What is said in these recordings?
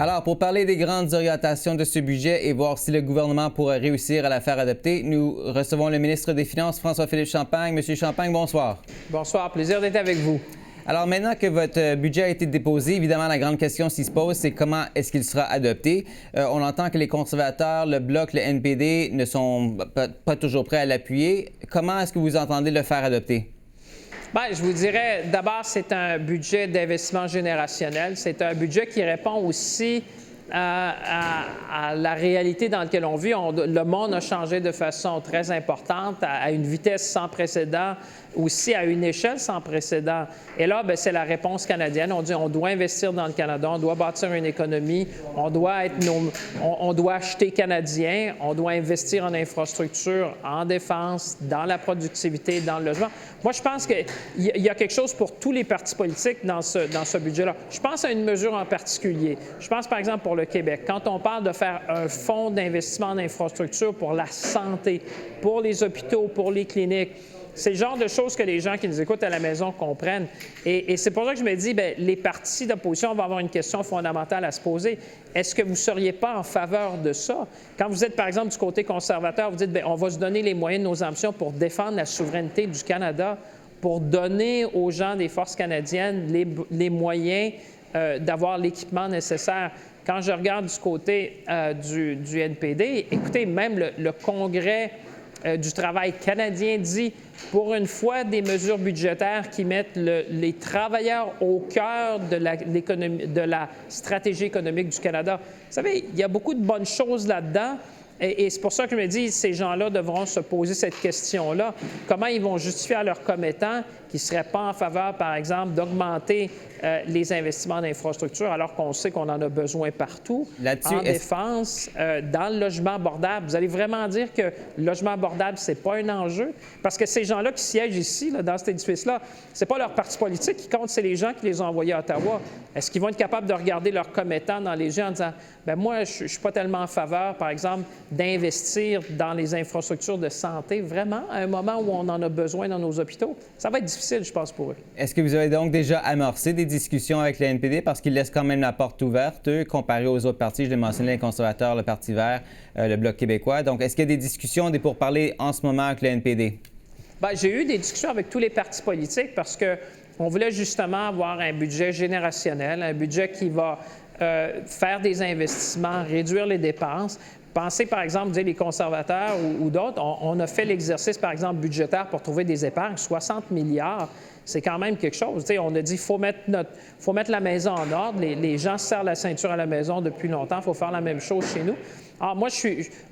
Alors, pour parler des grandes orientations de ce budget et voir si le gouvernement pourrait réussir à la faire adopter, nous recevons le ministre des Finances, François-Philippe Champagne. Monsieur Champagne, bonsoir. Bonsoir, plaisir d'être avec vous. Alors, maintenant que votre budget a été déposé, évidemment, la grande question qui se pose, c'est comment est-ce qu'il sera adopté? On entend que les conservateurs, le Bloc, le NPD ne sont pas toujours prêts à l'appuyer. Comment est-ce que vous entendez le faire adopter? Bien, je vous dirais, d'abord, c'est un budget d'investissement générationnel. C'est un budget qui répond aussi à la réalité dans laquelle on vit. Le monde a changé de façon très importante, à une vitesse sans précédent, aussi à une échelle sans précédent. Et là, bien, c'est la réponse canadienne. On dit on doit investir dans le Canada, on doit bâtir une économie, on doit acheter canadien, on doit investir en infrastructure, en défense, dans la productivité, dans le logement. Moi, je pense qu'il y a quelque chose pour tous les partis politiques dans ce budget-là. Je pense à une mesure en particulier. Je pense, par exemple, pour le Québec. Quand on parle de faire un fonds d'investissement en infrastructure pour la santé, pour les hôpitaux, pour les cliniques, c'est le genre de choses que les gens qui nous écoutent à la maison comprennent. Et c'est pour ça que je me dis, bien, les partis d'opposition vont avoir une question fondamentale à se poser. Est-ce que vous ne seriez pas en faveur de ça? Quand vous êtes, par exemple, du côté conservateur, vous dites, bien, on va se donner les moyens de nos ambitions pour défendre la souveraineté du Canada, pour donner aux gens des forces canadiennes les moyens d'avoir l'équipement nécessaire. Quand je regarde du côté du NPD, écoutez, même le Congrès du travail canadien dit, pour une fois, des mesures budgétaires qui mettent les travailleurs au cœur de la stratégie économique du Canada. Vous savez, il y a beaucoup de bonnes choses là-dedans. Et c'est pour ça que je me dis, ces gens-là devront se poser cette question-là. Comment ils vont justifier à leurs commettants qu'ils ne seraient pas en faveur, par exemple, d'augmenter les investissements d'infrastructures alors qu'on sait qu'on en a besoin partout, en défense, dans le logement abordable. Vous allez vraiment dire que le logement abordable, ce n'est pas un enjeu? Parce que ces gens-là qui siègent ici, là, dans cet édifice-là, ce n'est pas leur parti politique qui compte, c'est les gens qui les ont envoyés à Ottawa. Est-ce qu'ils vont être capables de regarder leurs commettants dans les yeux en disant, bien moi, je ne suis pas tellement en faveur, par exemple, d'investir dans les infrastructures de santé, vraiment, à un moment où on en a besoin dans nos hôpitaux? Ça va être difficile, je pense, pour eux. Est-ce que vous avez donc déjà amorcé des discussions avec le NPD parce qu'ils laissent quand même la porte ouverte, eux, comparé aux autres partis? Je l'ai mentionné, les conservateurs, le Parti vert, le Bloc québécois. Donc, est-ce qu'il y a des discussions, des pourparlers en ce moment avec le NPD? Bien, j'ai eu des discussions avec tous les partis politiques parce qu'on voulait justement avoir un budget générationnel, un budget qui va faire des investissements, réduire les dépenses. Pensez, par exemple, dire les conservateurs ou d'autres, on a fait l'exercice, par exemple, budgétaire pour trouver des épargnes, 60 milliards. C'est quand même quelque chose. T'sais, on a dit qu'il faut mettre la maison en ordre. Les gens se serrent la ceinture à la maison depuis longtemps. Il faut faire la même chose chez nous. Alors, moi,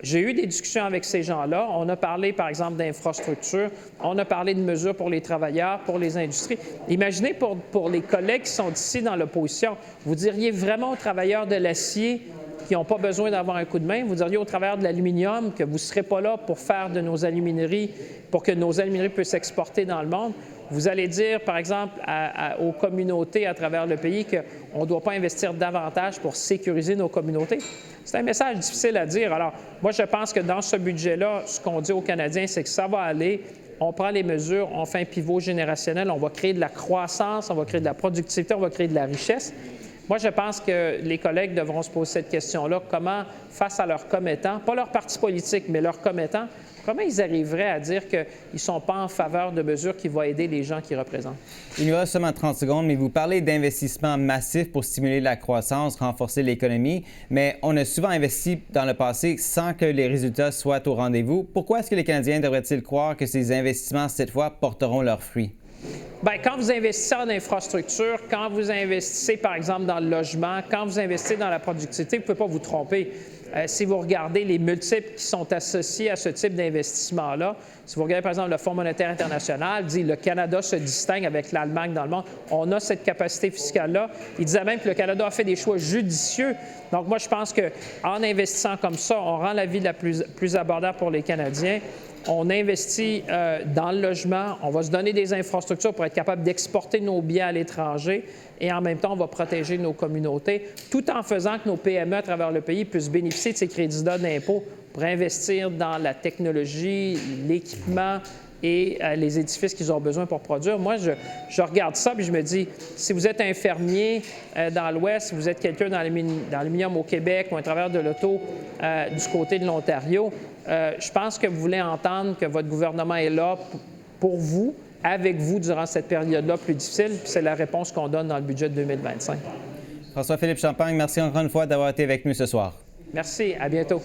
j'ai eu des discussions avec ces gens-là. On a parlé, par exemple, d'infrastructures. On a parlé de mesures pour les travailleurs, pour les industries. Imaginez pour les collègues qui sont ici dans l'opposition, vous diriez vraiment aux travailleurs de l'acier qui n'ont pas besoin d'avoir un coup de main. Vous diriez aux travailleurs de l'aluminium que vous ne serez pas là pour faire de nos alumineries, pour que nos alumineries puissent s'exporter dans le monde. Vous allez dire, par exemple, aux communautés à travers le pays qu'on ne doit pas investir davantage pour sécuriser nos communautés. C'est un message difficile à dire. Alors, moi, je pense que dans ce budget-là, ce qu'on dit aux Canadiens, c'est que ça va aller. On prend les mesures, on fait un pivot générationnel, on va créer de la croissance, on va créer de la productivité, on va créer de la richesse. Moi, je pense que les collègues devront se poser cette question-là. Comment, face à leurs commettants, pas leur parti politique, mais leurs commettants, comment ils arriveraient à dire qu'ils ne sont pas en faveur de mesures qui vont aider les gens qu'ils représentent? Il nous reste seulement 30 secondes, mais vous parlez d'investissements massifs pour stimuler la croissance, renforcer l'économie, mais on a souvent investi dans le passé sans que les résultats soient au rendez-vous. Pourquoi est-ce que les Canadiens devraient-ils croire que ces investissements, cette fois, porteront leurs fruits? Bien, quand vous investissez en infrastructure, quand vous investissez, par exemple, dans le logement, quand vous investissez dans la productivité, vous ne pouvez pas vous tromper. Si vous regardez les multiples qui sont associés à ce type d'investissement-là, si vous regardez, par exemple, le Fonds monétaire international, dit le Canada se distingue avec l'Allemagne dans le monde. On a cette capacité fiscale-là. Il disait même que le Canada a fait des choix judicieux. Donc, moi, je pense qu'en investissant comme ça, on rend la vie plus abordable pour les Canadiens. On investit dans le logement, on va se donner des infrastructures pour être capable d'exporter nos biens à l'étranger et en même temps, on va protéger nos communautés, tout en faisant que nos PME à travers le pays puissent bénéficier de ces crédits-là d'impôt pour investir dans la technologie, l'équipement, et les édifices qu'ils ont besoin pour produire. Moi, je regarde ça et je me dis, si vous êtes un fermier dans l'Ouest, si vous êtes quelqu'un dans l'aluminium au Québec ou un travailleur de l'auto du côté de l'Ontario, je pense que vous voulez entendre que votre gouvernement est là pour vous, avec vous durant cette période-là plus difficile. Puis c'est la réponse qu'on donne dans le budget de 2025. François-Philippe Champagne, merci encore une fois d'avoir été avec nous ce soir. Merci. À bientôt.